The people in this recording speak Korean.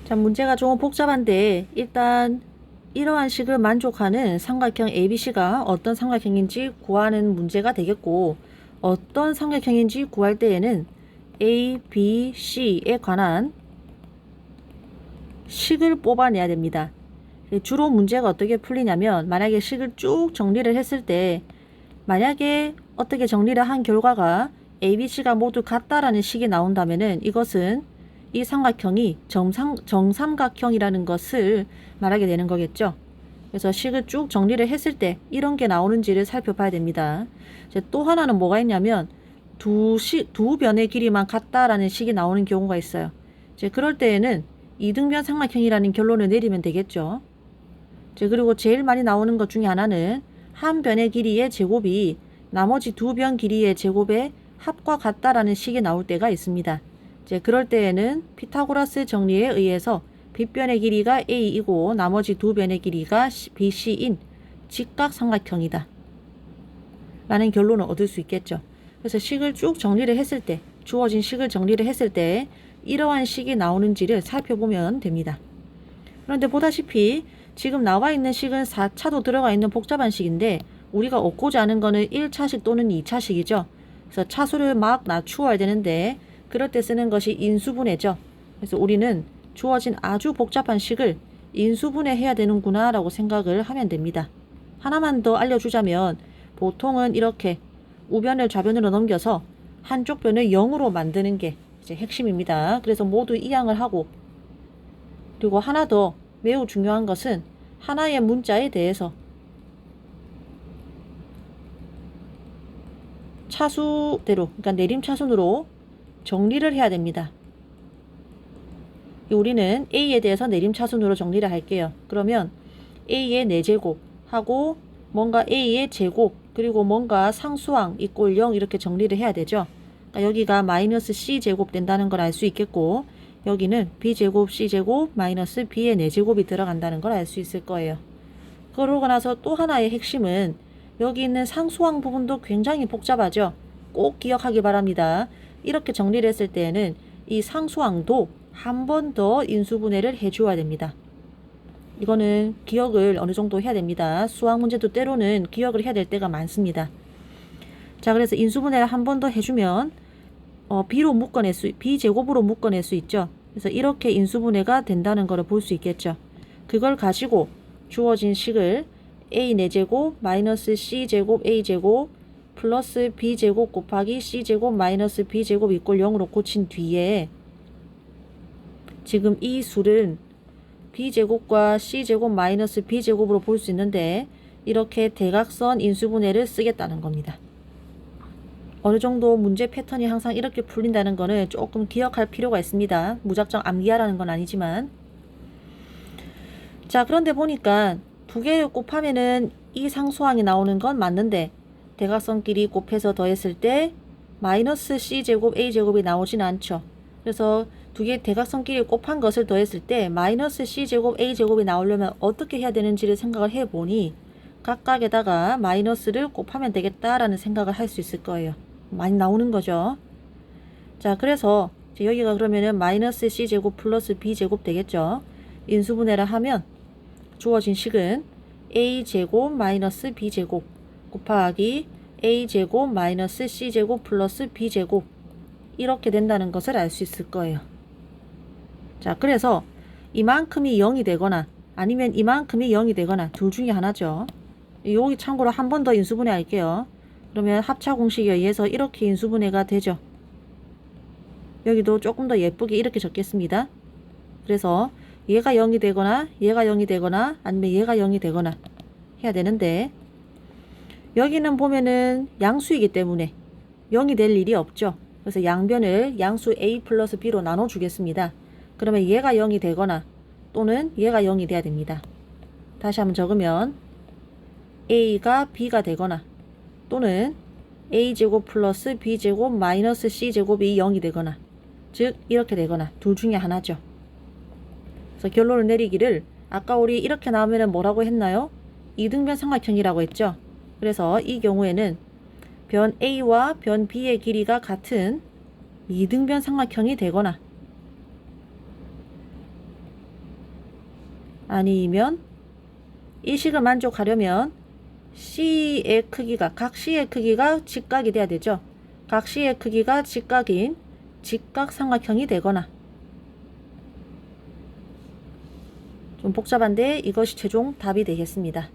자, 문제가 조금 복잡한데 일단 이러한 식을 만족하는 삼각형 ABC가 어떤 삼각형인지 구하는 문제가 되겠고, 어떤 삼각형인지 구할 때에는 A, B, C에 관한 식을 뽑아내야 됩니다. 주로 문제가 어떻게 풀리냐면, 만약에 식을 쭉 정리를 했을 때 만약에 어떻게 정리를 한 결과가 ABC가 모두 같다라는 식이 나온다면은 이것은 이 삼각형이 정삼각형이라는 것을 말하게 되는 거겠죠. 그래서 식을 쭉 정리를 했을 때 이런 게 나오는지를 살펴봐야 됩니다. 이제 또 하나는 뭐가 있냐면 두 변의 길이만 같다라는 식이 나오는 경우가 있어요. 이제 그럴 때에는 이등변 삼각형이라는 결론을 내리면 되겠죠. 이제 그리고 제일 많이 나오는 것 중에 하나는 한 변의 길이의 제곱이 나머지 두 변 길이의 제곱의 합과 같다라는 식이 나올 때가 있습니다. 이제 그럴 때에는 피타고라스 정리에 의해서 빗변의 길이가 A이고 나머지 두 변의 길이가 BC인 직각삼각형이다 라는 결론을 얻을 수 있겠죠. 그래서 식을 쭉 정리를 했을 때, 주어진 식을 정리를 했을 때 이러한 식이 나오는지를 살펴보면 됩니다. 그런데 보다시피 지금 나와 있는 식은 4차도 들어가 있는 복잡한 식인데 우리가 얻고자 하는 거는 1차식 또는 2차식이죠. 그래서 차수를 막 낮추어야 되는데 그럴 때 쓰는 것이 인수분해죠. 그래서 우리는 주어진 아주 복잡한 식을 인수분해해야 되는구나 라고 생각을 하면 됩니다. 하나만 더 알려주자면 보통은 이렇게 우변을 좌변으로 넘겨서 한쪽 변을 0으로 만드는 게 이제 핵심입니다. 그래서 모두 이항을 하고, 그리고 하나 더 매우 중요한 것은 하나의 문자에 대해서 차수대로, 그러니까 내림차순으로 정리를 해야 됩니다. 우리는 A에 대해서 내림차순으로 정리를 할게요. 그러면 A의 4제곱 하고 뭔가 A의 제곱 그리고 뭔가 상수항 이꼴 0 이렇게 정리를 해야 되죠. 그러니까 여기가 마이너스 C제곱 된다는 걸 알 수 있겠고, 여기는 B제곱 C제곱 마이너스 B의 4제곱이 들어간다는 걸 알 수 있을 거예요. 그러고 나서 또 하나의 핵심은 여기 있는 상수항 부분도 굉장히 복잡하죠. 꼭 기억하기 바랍니다. 이렇게 정리를 했을 때에는 이 상수항도 한 번 더 인수분해를 해줘야 됩니다. 이거는 기억을 어느 정도 해야 됩니다. 수학 문제도 때로는 기억을 해야 될 때가 많습니다. 자, 그래서 인수분해를 한 번 더 해주면 B제곱으로 묶어낼 수 있죠. 그래서 이렇게 인수분해가 된다는 것을 볼 수 있겠죠. 그걸 가지고 주어진 식을 A 4제곱 마이너스 C제곱 A제곱 플러스 B제곱 곱하기 C제곱 마이너스 B제곱 이꼴 0으로 고친 뒤에 지금 이 수를 B제곱과 C제곱 마이너스 B제곱으로 볼 수 있는데 이렇게 대각선 인수분해를 쓰겠다는 겁니다. 어느 정도 문제 패턴이 항상 이렇게 풀린다는 거는 조금 기억할 필요가 있습니다. 무작정 암기하라는 건 아니지만. 자, 그런데 보니까 두 개를 곱하면은 이 상수항이 나오는 건 맞는데 대각선끼리 곱해서 더했을 때 마이너스 C제곱 A제곱이 나오진 않죠. 그래서 두 개 대각선끼리 곱한 것을 더했을 때 마이너스 C제곱 A제곱이 나오려면 어떻게 해야 되는지를 생각을 해보니 각각에다가 마이너스를 곱하면 되겠다라는 생각을 할 수 있을 거예요. 많이 나오는 거죠. 자, 그래서 여기가 그러면은 마이너스 C제곱 플러스 B제곱 되겠죠. 인수분해를 하면 주어진 식은 A제곱 마이너스 B제곱 곱하기 A제곱 마이너스 C제곱 플러스 B제곱 이렇게 된다는 것을 알 수 있을 거예요. 자, 그래서 이만큼이 0이 되거나 아니면 이만큼이 0이 되거나 둘 중에 하나죠. 여기 참고로 한 번 더 인수분해 할게요. 그러면 합차 공식에 의해서 이렇게 인수분해가 되죠. 여기도 조금 더 예쁘게 이렇게 적겠습니다. 그래서 얘가 0이 되거나 얘가 0이 되거나 아니면 얘가 0이 되거나 해야 되는데 여기는 보면은 양수이기 때문에 0이 될 일이 없죠. 그래서 양변을 양수 A 플러스 B로 나눠 주겠습니다. 그러면 얘가 0이 되거나 또는 얘가 0이 돼야 됩니다. 다시 한번 적으면 A가 B가 되거나 또는 A제곱 플러스 B제곱 마이너스 C제곱이 0이 되거나 즉 이렇게 되거나 둘 중에 하나죠. 그래서 결론을 내리기를 아까 우리 이렇게 나오면 뭐라고 했나요? 이등변 삼각형이라고 했죠. 그래서 이 경우에는 변 A와 변 B의 길이가 같은 이등변 삼각형이 되거나 아니면 이 식을 만족하려면 C의 크기가 각 C의 크기가 직각이 돼야 되죠. 각 C의 크기가 직각인 직각삼각형이 되거나 좀 복잡한데 이것이 최종 답이 되겠습니다.